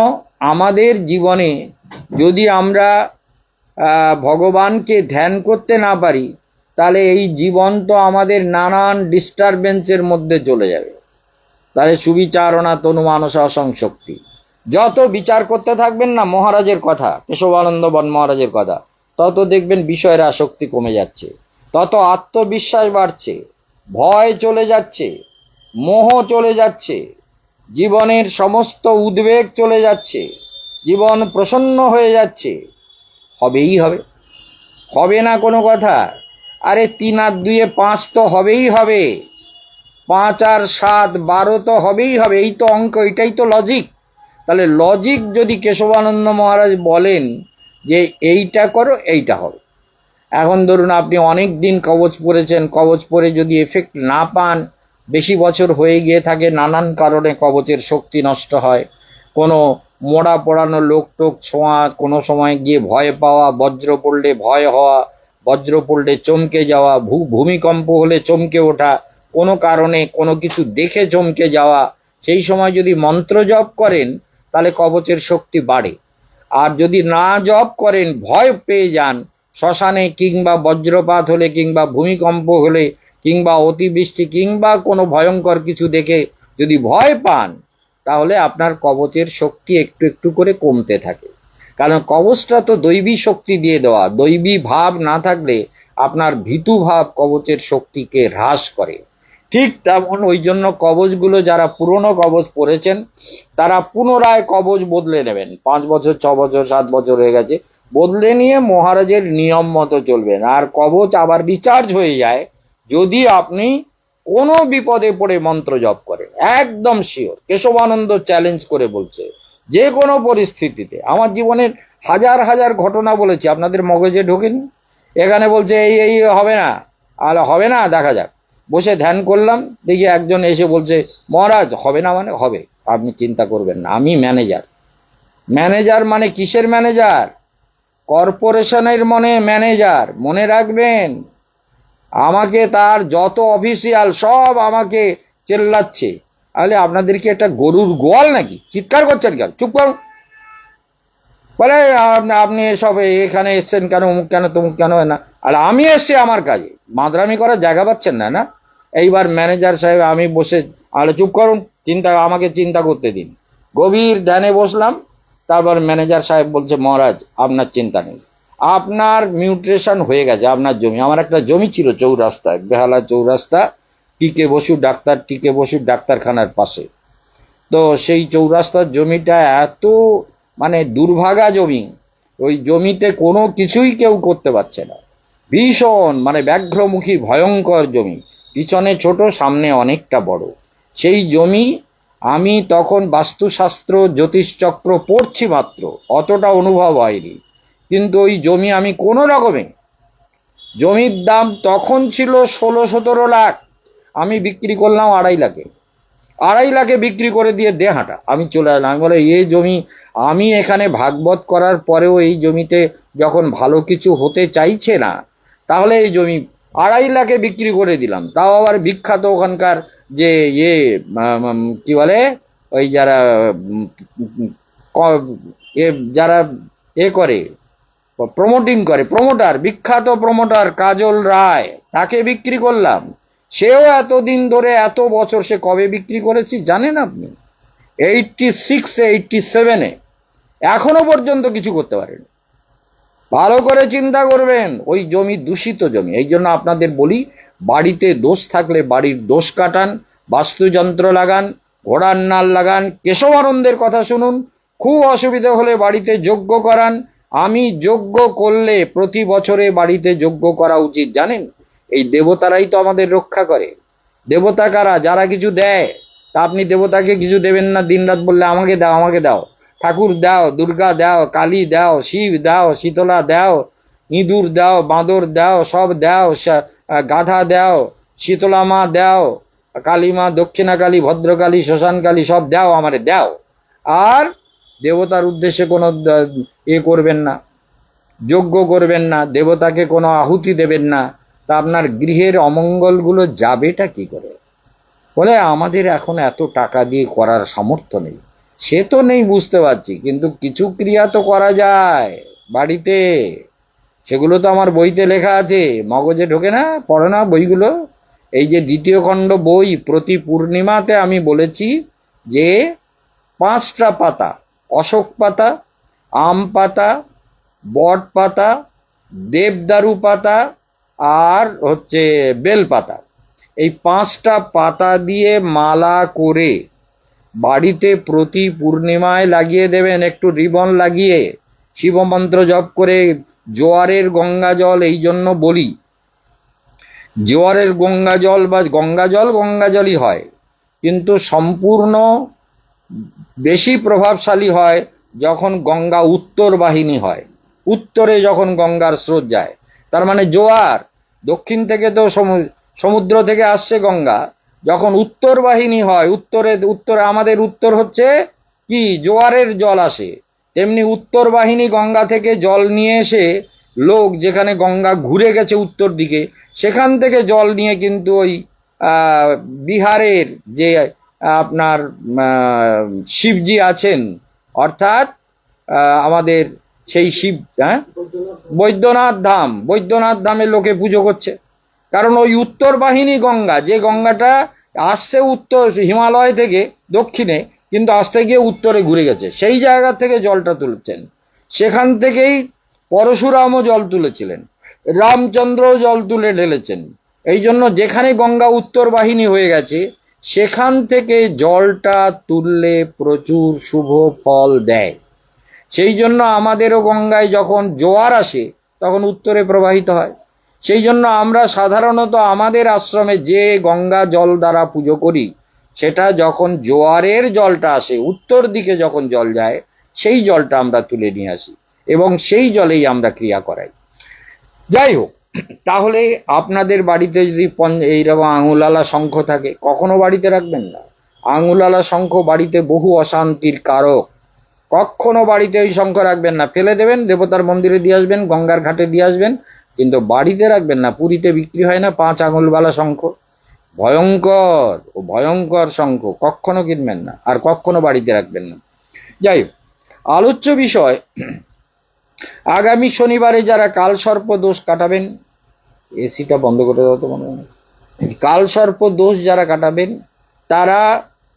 আমাদের জীবনে যদি আমরা ভগবানকে ধ্যান করতে না পারি, তাহলে এই জীবন তো আমাদের নানান ডিস্টারবেন্সের মধ্যে চলে যাবে। তাহলে সুবিচারণা তনু মানস অসংশক্তি, যত বিচার করতে থাকবেন না মহারাজের কথা, কেশবানন্দ বন মহারাজের কথা, তত দেখবেন বিষয়ের আসক্তি কমে যাচ্ছে, তত আত্মবিশ্বাস বাড়ছে, ভয় চলে যাচ্ছে, মোহ চলে যাচ্ছে, জীবনের সমস্ত উদ্বেগ চলে যাচ্ছে, জীবন প্রসন্ন হয়ে যাচ্ছে। হবেই হবে, হবে না কোনো কথা? আরে 3 আর 2 5 তো হবেই হবে, 5 আর 7 12 তো হবেই হবে, এই তো অঙ্ক, এটাই তো লজিক। তাহলে লজিক যদি কেশবানন্দ মহারাজ বলেন যে এইটা করো, এইটা হবে। এখন ধরুন আপনি অনেক দিন কবচ পড়েছেন, কবচ পরে যদি এফেক্ট না পান, বেশি বছর হয়ে গিয়ে থাকে, নানান কারণে কবচের শক্তি নষ্ট হয়, কোনো মোড়া পড়ানো লোক টোক ছোঁয়া, কোনো সময় গিয়ে ভয় পাওয়া, বজ্র পড়লে ভয় হওয়া, বজ্র পড়লে চমকে যাওয়া, ভূমিকম্প হলে চমকে ওঠা, কোনো কারণে কোনো কিছু দেখে চমকে যাওয়া, সেই সময় যদি মন্ত্র জপ করেন তাহলে কবচের শক্তি বাড়ে। আর যদি না জপ করেন, ভয় পেয়ে যান, শ্মশানে কিংবা বজ্রপাত হলে কিংবা ভূমিকম্প হলে কিংবা অতিবৃষ্টি কিংবা কোনো ভয়ঙ্কর কিছু দেখে যদি ভয় পান, তাহলে আপনার কবচের শক্তি একটু একটু করে কমতে থাকে। কারণ কবচটা তো দৈবী শক্তি দিয়ে দেওয়া, দৈবী ভাব না থাকলে আপনার ভীতু ভাব কবচের শক্তিকে হ্রাস করে। ঠিক তেমন ওই জন্য কবচগুলো যারা পুরনো কবচ পড়েছেন তারা পুনরায় কবচ বদলে নেবেন, 5 বছর 6 বছর 7 বছর হয়ে গেছে, বদলে নিয়ে মহারাজের নিয়ম মতো চলবেন, আর কবচ আবার রিচার্জ হয়ে যায় যদি আপনি কোনো বিপদে পড়ে মন্ত্র জপ করেন। একদম শিওর, কেশবানন্দ চ্যালেঞ্জ করে বলছে, যে কোনো পরিস্থিতিতে। আমার জীবনের হাজার হাজার ঘটনা বলেছি, আপনাদের মগজে ঢোকেনি। এখানে বলছে এই এই হবে না, আর হবে না, দেখা যাক। বসে ধ্যান করলাম, দেখি একজন এসে বলছে মহারাজ হবে না, মানে হবে, আপনি চিন্তা করবেন না, আমি ম্যানেজার। ম্যানেজার মানে কিসের ম্যানেজার? কর্পোরেশনের ম্যানেজার, মনে রাখবেন। আমাকে তার যত অফিসিয়াল সব আমাকে চেল্লাচ্ছে, তাহলে আপনাদের কি একটা গরুর গোয়াল নাকি? চিৎকার করছেন কেন? চুপ করুন। বলে আপনি এসব এখানে এসছেন কেন, অমুক কেন তমুক কেন না। আর আমি এসছি আমার কাজে, মাদ্রামি করার জায়গা পাচ্ছেন না না? এইবার ম্যানেজার সাহেব আমি বসে, আরে চুপ করুন, আমাকে চিন্তা করতে দিন। গভীর ধ্যানে বসলাম। তারপর ম্যানেজার সাহেব বলছে, মহারাজ আপনার চিন্তা নেই, আপনার মিউটেশন হয়ে গেছে, আপনার জমি। আমার একটা জমি ছিল চৌরাস্তায়, বেহালা চৌরাস্তা, টিকে বসু ডাক্তারখানার পাশে। তো সেই চৌরাস্তার জমিটা এত মানে দুর্ভাগা জমি, ওই জমিতে কোনো কিছুই কেউ করতে পারছে না। ভীষণ মানে ব্যাঘ্রমুখী ভয়ঙ্কর জমি, পিছনে ছোট সামনে অনেকটা বড়। সেই জমি আমি তখন বাস্তুশাস্ত্র জ্যোতিষচক্র পড়ছি মাত্র, অতটা অনুভব হয়নি। কিন্তু ওই জমি আমি কোনো রকমে, জমির দাম তখন ছিল 16-17 লাখ, আমি বিক্রি করলাম 2.5 লাখে। 2.5 লাখে বিক্রি করে দিয়ে হাঁটা আমি চলে আসলাম। আমি বলে এই জমি, আমি এখানে ভাগবত করার পরেও এই জমিতে যখন ভালো কিছু হতে চাইছে না, তাহলে এই জমি 2.5 লাখে বিক্রি করে দিলাম। তাও আবার বিখ্যাত ওখানকার যে কি বলে, ওই যারা যারা করে প্রমোটিং করে, প্রমোটার, বিখ্যাত প্রমোটার কাজল রায়, তাকে বিক্রি করলাম। সেও এতদিন ধরে, এত বছর, সে কবে বিক্রি করেছি জানেন আপনি? 86-এ 87-এ, এখনো পর্যন্ত কিছু করতে পারেন। ভালো করে চিন্তা করবেন, ওই জমি দূষিত জমি। এই জন্য আপনাদের বলি, বাড়িতে দোষ থাকলে বাড়ির দোষ কাটান, বাস্তুযন্ত্র লাগান, ঘোড়ার নাল লাগান, কেশবানন্দের কথা শুনুন, খুব অসুবিধা হলে বাড়িতে যজ্ঞ করান। আমি যজ্ঞ করলে প্রতি বছরে বাড়িতে যজ্ঞ করা উচিত, জানেন? এই দেবতারাই তো আমাদের রক্ষা করে। দেবতা কারা? যারা কিছু দেয়। তা আপনি দেবতাকে কিছু দেবেন না, দিনরাত বললে আমাকে দাও আমাকে দাও, ঠাকুর দাও, দুর্গা দাও, কালী দাও, শিব দাও, শীতলা দাও, ইঁদুর দাও, বাঁদর দাও, সব দাও, গাধা দাও, শীতলা মা দাও, কালী মা, দক্ষিণা কালী, ভদ্রকালী, শ্মশান কালী, সব দাও, আমারে দাও। আর দেবতার উদ্দেশ্যে কোনো করবেন না, যজ্ঞ করবেন না, দেবতাকে কোনো আহুতি দেবেন না। তা আপনার গৃহের অমঙ্গলগুলো যাবেটা কি করে? বলে আমাদের এখন এত টাকা দিয়ে করার সামর্থ্য নেই। সে তো নেই, বুঝতে পারছি, কিন্তু কিছু ক্রিয়া তো করা যায় বাড়িতে। সেগুলো তো আমার বইতে লেখা আছে, মগজে ঢোকে না, পড়ো না বইগুলো। এই যে 2য় খণ্ড বই, প্রতি পূর্ণিমাতে আমি বলেছি যে 5টা পাতা, অশোক পাতা, আম পাতা, বট পাতা, দেবদারু পাতা, আর হচ্ছে বেল পাতা, এই 5টা পাতা দিয়ে মালা করে বাড়িতে প্রতি পূর্ণিমায় লাগিয়ে দেবেন, একটু রিবন লাগিয়ে, শিবমন্ত্র জপ করে। জোয়ারের গঙ্গা জল, এই জন্য বলি, জোয়ারের গঙ্গা জল বা গঙ্গা জলই হয়, কিন্তু সম্পূর্ণ বেশি প্রভাবশালী হয় যখন গঙ্গা উত্তর বাহিনী হয়, উত্তরে যখন গঙ্গার স্রোত যায়। তার মানে জোয়ার দক্ষিণ থেকে তো সমুদ্র থেকে আসছে গঙ্গা, যখন উত্তর বাহিনী হয়, উত্তরে আমাদের উত্তর হচ্ছে কি, জোয়ারের জল আসে, তেমনি উত্তর বাহিনী গঙ্গা থেকে জল নিয়ে এসে, লোক যেখানে গঙ্গা ঘুরে গেছে উত্তর দিকে, সেখান থেকে জল নিয়ে কিন্তু ওই বিহারের যে আপনার শিবজি আছেন, অর্থাৎ আমাদের সেই শিব, হ্যাঁ, বৈদ্যনাথ ধামে লোকে পুজো করছে। কারণ ওই উত্তর বাহিনী গঙ্গা, যে গঙ্গাটা আসছে উত্তর হিমালয় থেকে দক্ষিণে, কিন্তু আসতে গিয়ে উত্তরে ঘুরে গেছে, সেই জায়গা থেকে জলটা তুলছেন। সেখান থেকেই পরশুরামও জল তুলেছিলেন, রামচন্দ্রও জল তুলে ঢেলেছেন। এই জন্য যেখানে গঙ্গা উত্তর বাহিনী হয়ে গেছে, সেখান থেকে জলটা তুললে প্রচুর শুভ ফল দেয়। সেই জন্য আমাদেরও গঙ্গায় যখন জোয়ার আসে তখন উত্তরে প্রবাহিত হয়। সেই জন্য আমরা সাধারণত আমাদের আশ্রমে যে গঙ্গা জল দ্বারা পুজো করি, সেটা যখন জোয়ারের জলটা আসে, উত্তর দিকে যখন জল যায়, সেই জলটা আমরা তুলে নিয়ে আসি এবং সেই জলেই আমরা ক্রিয়া করাই। যাই হোক, তাহলে আপনাদের বাড়িতে যদি এইরকম আঙুলালা শঙ্খ থাকে, কখনো বাড়িতে রাখবেন না। আঙুলালা শঙ্খ বাড়িতে বহু অশান্তির কারক। কখনো বাড়িতে ওই শঙ্খ রাখবেন না, ফেলে দেবেন, দেবতার মন্দিরে দিয়ে আসবেন, গঙ্গার ঘাটে দিয়ে আসবেন, কিন্তু বাড়িতে রাখবেন না। পুরীতে বিক্রি হয় না 5 আঙুলওয়ালা শঙ্খ, ভয়ঙ্কর, ও ভয়ঙ্কর শঙ্খ, কখনো কিনবেন না আর কখনো বাড়িতে রাখবেন না। যাই হোক, আলোচ্য বিষয়, আগামী শনিবারে যারা কালসর্প দোষ কাটাবেন, এসিটা বন্ধ করে দাও তো মনে হয়, কালসর্প দোষ যারা কাটাবেন তারা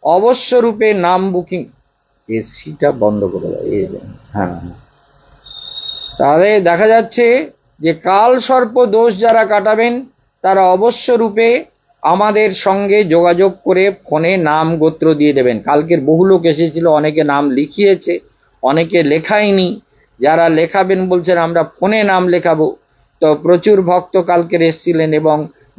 অবশ্য রূপে নাম বুকিং, এসিটা বন্ধ করে দাও, হ্যাঁ হ্যাঁ। তাহলে দেখা যাচ্ছে যে কালসর্প দোষ যারা কাটাবেন তারা অবশ্য রূপে আমাদের সঙ্গে যোগাযোগ করে ফোনে নাম গোত্র দিয়ে দেবেন। কালকের বহু লোক এসেছিল, অনেকে নাম লিখিয়েছে, অনেকে লেখায়নি। যারা লেখাবেন বলছেন আমরা ফোনে নাম লেখাবো। তো প্রচুর ভক্ত কালকের এসেছিলেন, এবং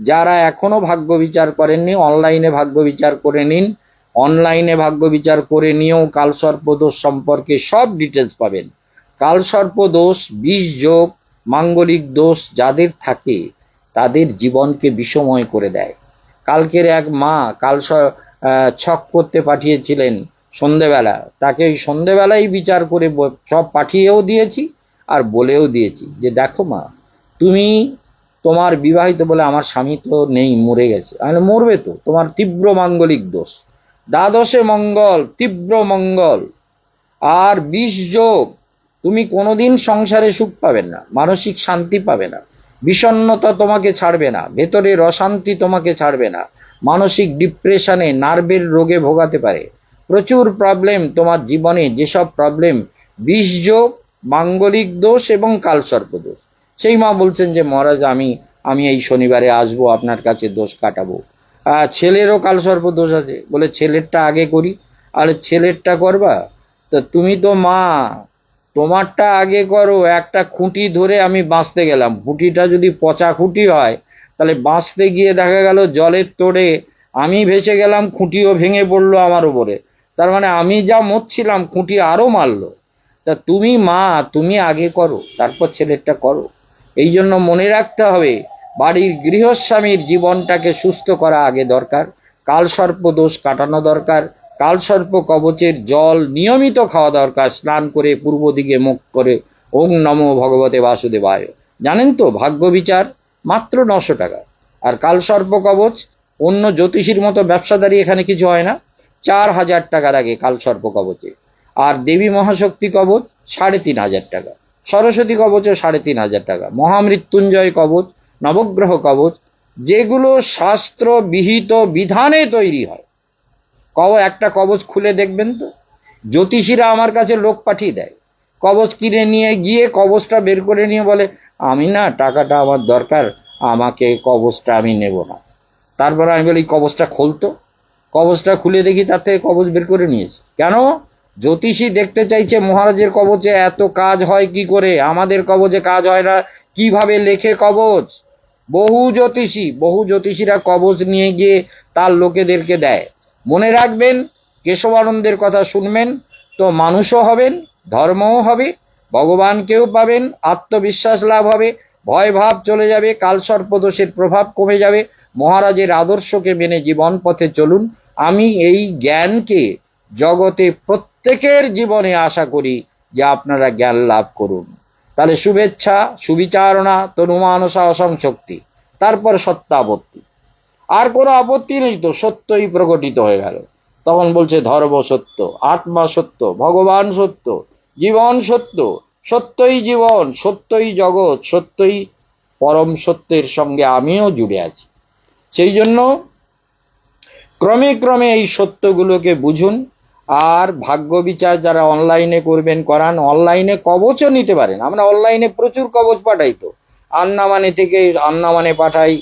যারা এখনো ভাগ্য বিচার করেননি অনলাইনে ভাগ্য বিচার করে নিন। অনলাইনে ভাগ্য বিচার করে নিয়েও কালসর্প দোষ সম্পর্কে সব ডিটেলস পাবেন। কালসর্প দোষ, বিষ যোগ, মাঙ্গলিক দোষ যাদের থাকে তাদের জীবনকে বিষময় করে দেয়। কালকের এক মা ছক করতে পাঠিয়েছিলেন সন্ধেবেলা, তাকে ওই সন্ধেবেলাই বিচার করে সব পাঠিয়েও দিয়েছি আর বলেও দিয়েছি যে দেখো মা, তুমি তোমার বিবাহিত বলে আমার স্বামী তো নেই, মরে গেছে। আমি মরবে তো, তোমার তীব্র মাঙ্গলিক দোষ, দ্বাদশে মঙ্গল, তীব্র মঙ্গল আর বিষ যোগ, তুমি কোনোদিন সংসারে সুখ পাবে না, মানসিক শান্তি পাবে না, বিষণ্ণতা তোমাকে ছাড়বে না, ভেতরের অশান্তি তোমাকে ছাড়বে না, মানসিক ডিপ্রেশনে, নার্ভের রোগে ভোগাতে পারে, প্রচুর প্রবলেম তোমার জীবনে। যেসব প্রবলেম বিষ যোগ, মাঙ্গলিক দোষ এবং কালসর্প দোষ। সেই মা বলছেন যে মহারাজ আমি এই শনিবারে আসবো আপনার কাছে, দোষ কাটাবো। ছেলেরও কালসর্প দোষ আছে, বলে ছেলেরটা আগে করি। আরে ছেলেরটা করবা, তো তুমি তো মা, তোমারটা আগে করো। একটা খুঁটি ধরে আমি বাঁচতে গেলাম, খুঁটিটা যদি পচা খুঁটি হয় তাহলে বাঁচতে গিয়ে দেখা গেল জলের তোড়ে আমি ভেসে গেলাম, খুঁটিও ভেঙে পড়লো আমার উপরে। তার মানে আমি যা মরছিলাম খুঁটি আরো মারলো। তা তুমি মা, তুমি আগে করো, তারপর ছেলেরটা করো। এই জন্য মনে রাখতে হবে, বাড়ির গৃহস্বামীর জীবনটাকে সুস্থ করা আগে দরকার, কালসর্প দোষ কাটানো দরকার, কালসর্প কবচের জল নিয়মিত খাওয়া দরকার, স্নান করে পূর্ব দিকে মুখ করে ওং নমো ভগবতে বাসুদেবায়। জানেন তো ভাগ্য বিচার মাত্র 900 টাকা, আর কালসর্প কবচ অন্য জ্যোতিষীর মতো ব্যবসাদারি এখানে কিছু হয় না, 4000 টাকার আগে কালসর্প কবচে। আর দেবী মহাশক্তি কবচ 3500 টাকা, সরস্বতী কবচও 3500 টাকা, মহামৃত্যুঞ্জয় কবচ, নবগ্রহ কবচ, যেগুলো শাস্ত্র বিহিত বিধানে তৈরি হয়। একটা কবচ খুলে দেখবেন তো, জ্যোতিষীরা আমার কাছে লোক পাঠিয়ে দেয়, কবচ কিনে নিয়ে গিয়ে কবচটা বের করে নিয়ে বলে আমি না, টাকাটা আমার দরকার, আমাকে কবচটা আমি নেব না। তারপর আমি বলি কবচটা খুলতো, কবচটা খুলে দেখি তার থেকে কবচ বের করে নিয়েছে। কেন? জ্যোতিষী দেখতে চাইছে মহারাজের কবচে এত কাজ হয় কি করে, আমাদের কবচে কাজ হয় না, কিভাবে লেখে কবচ। বহু জ্যোতিষীরা কবচ নিয়ে গিয়ে তার লোকেদেরকে দেয়। মনে রাখবেন, কেশবানন্দের কথা শুনবেন তো মানুষও হবেন, ধর্মও হবে, ভগবানকেও পাবেন, আত্মবিশ্বাস লাভ হবে, ভয় ভাব চলে যাবে, কালসর্পদোষের প্রভাব কমে যাবে। মহারাজের আদর্শকে মেনে জীবন পথে চলুন। আমি এই জ্ঞানকে জগতে প্রত্যেকের জীবনে আশা করি যে আপনারা জ্ঞান লাভ করুন। তাহলে শুভেচ্ছা, সুবিচারণা, তনুমানসা অসংশক্তি, তারপর সত্যাবত্তি। আর কোনো আপত্তি নেই তো, সত্যই প্রকটিত হয়ে গেল। তখন বলছে ধর্ম সত্য, আত্মা সত্য, ভগবান সত্য, জীবন সত্য, সত্যই জীবন, সত্যই জগৎ, সত্যই পরম সত্যের সঙ্গে আমিও জুড়ে আছি। সেই জন্য ক্রমে ক্রমে এই সত্যগুলোকে বুঝুন। আর ভাগ্য বিচার যারা অনলাইনে করবেন করান, অনলাইনে কবচও নিতে পারেন। আমরা অনলাইনে প্রচুর কবচ পাঠাই তো, আন্নামানে থেকে আন্নামানে পাঠাই,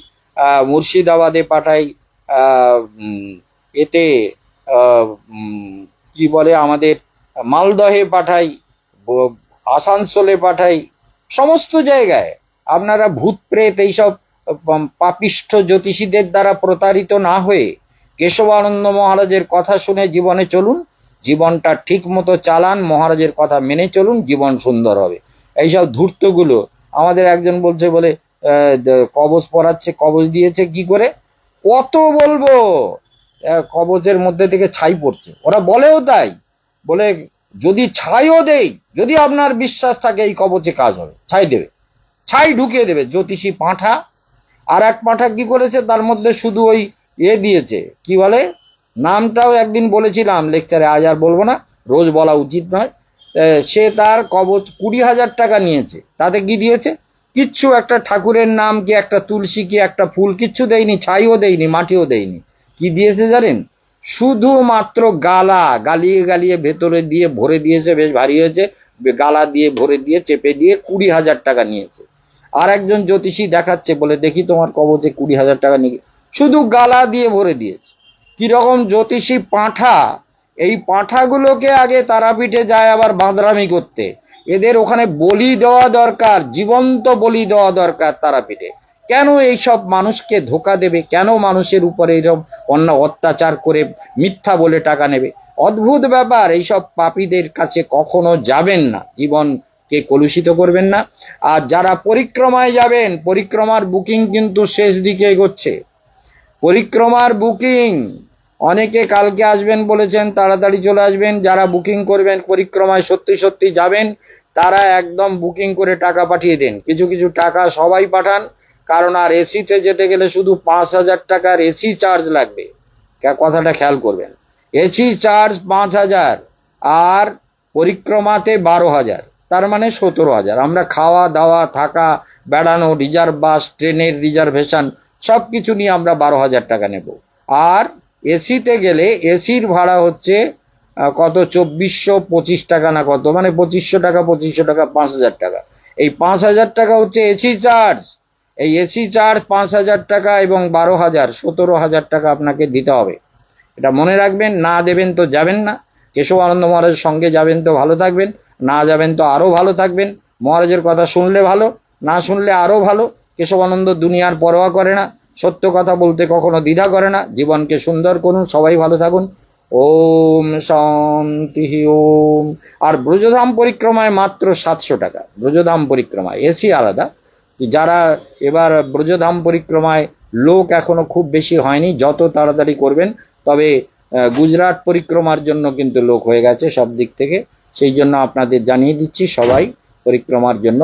মুর্শিদাবাদে পাঠাই, এতে কি বলে আমাদের মালদহে পাঠাই, আসানসোলে পাঠাই, সমস্ত জায়গায়। আপনারা ভূত প্রেত এইসব পাপিষ্ঠ জ্যোতিষীদের দ্বারা প্রতারিত না হয়ে কেশবানন্দ মহারাজের কথা শুনে জীবনে চলুন, জীবনটা ঠিক মতো চালান, মহারাজের কথা মেনে চলুন, জীবন সুন্দর হবে। এইসব ধূর্তগুলো, আমাদের একজন বলছে বলে কবচ পরাচ্ছে, কবচ দিয়েছে কি করে, কত বলবো, কবচের মধ্যে থেকে ছাই পড়ছে, ওরা বলেও তাই, বলে যদি ছাইও দেই, যদি আপনার বিশ্বাস থাকে এই কবচে কাজ হবে, ছাই দেবে, ছাই ঢুকিয়ে দেবে। জ্যোতিষী পাঁঠা, আর এক পাঁঠা কি করেছে, তার মধ্যে শুধু ওই দিয়েছে, কি বলে, নামটাও একদিন বলেছিলাম লেকচারে, আজ আর বলবো না, রোজ বলা উচিত নয়। সে তার কবচ 20,000 টাকা নিয়েছে। তাতে কি দিয়েছে? কিচ্ছু, একটা ঠাকুরের নাম কি একটা তুলসী কি একটা ফুল কিচ্ছু দেয়নি, ছাইও দেয়নি, মাটিও দেয়নি। কি দিয়েছে জানেন? শুধুমাত্র গালা গালিয়ে গালিয়ে ভেতরে দিয়ে ভরে দিয়েছে, বেশ ভারী হয়েছে, গালা দিয়ে ভরে দিয়ে চেপে দিয়ে 20,000 টাকা নিয়েছে। আর একজন জ্যোতিষী দেখাচ্ছে, বলে দেখি তোমার কবচে 20,000 টাকা নিয়ে, শুধু গালা দিয়ে ভরে দিয়েছে। কিরকম জ্যোতিষী পাঁঠা! এই পাঁঠাগুলোকে আগে তারাপীঠে যায় আবার বাঁদরামি করতে, এদের ওখানে বলি দেওয়া দরকার, জীবন্ত বলি দেওয়া দরকার তারাপীঠে। কেন এইসব মানুষকে ধোকা দেবে? কেন মানুষের উপরে এরকম অন্য অত্যাচার করে মিথ্যা বলে টাকা নেবে? অদ্ভুত ব্যাপার। এইসব পাপীদের কাছে কখনো যাবেন না, জীবনকে কলুষিত করবেন না। আর যারা পরিক্রমায় যাবেন, পরিক্রমার বুকিং কিন্তু শেষ দিকে এগোচ্ছে। পরিক্রমার বুকিং, অনেকে কালকে আসবেন বলেছেন, তাড়াতাড়ি চলে আসবেন। যারা বুকিং করবেন পরিক্রমায় সত্যি সত্যি যাবেন, তারা একদম বুকিং করে টাকা পাঠিয়ে দেন। কিছু কিছু টাকা সবাই পাঠান, কারণ আর এসিতে যেতে গেলে শুধু 5,000 টাকার এসি চার্জ লাগবে। কথাটা খেয়াল করবেন, এসি চার্জ 5,000, আর পরিক্রমাতে 12,000, তার মানে 17,000। আমরা খাওয়া দাওয়া থাকা বেড়ানো, রিজার্ভ বাস, ট্রেনের রিজার্ভেশন সবকিছু নিয়ে আমরা 12,000 টাকা নেব। আর এসিতে গেলে এসির ভাড়া হচ্ছে কত, 2,425 টাকা না কত, মানে 2,500 টাকা, 2,500 টাকা, 5,000 টাকা। এই 5,000 টাকা হচ্ছে এসি চার্জ। এই এসি চার্জ 5,000 টাকা এবং 12,000, 17,000 টাকা আপনাকে দিতে হবে। এটা মনে রাখবেন, না দেবেন তো যাবেন না। কেশবানন্দ মহারাজের সঙ্গে যাবেন তো ভালো থাকবেন, না যাবেন তো আরো ভালো থাকবেন। মহারাজের কথা শুনলে ভালো, না শুনলে আরো ভালো। কেশবানন্দ দুনিয়ার পরোয়া করে না, সত্য কথা বলতে কখনো দ্বিধা করে না। জীবনকে সুন্দর করুন, সবাই ভালো থাকুন। ওম শান্তি ওম। আর ব্রজধাম পরিক্রমায় মাত্র 700 টাকা, ব্রজধাম পরিক্রমায়, এসি আলাদা। যারা এবার ব্রজধাম পরিক্রমায়, লোক এখনো খুব বেশি হয়নি, যত তাড়াতাড়ি করবেন। তবে গুজরাট পরিক্রমার জন্য কিন্তু লোক হয়ে গেছে সব দিক থেকে, সেই জন্য আপনাদের জানিয়ে দিচ্ছি, সবাই পরিক্রমার জন্য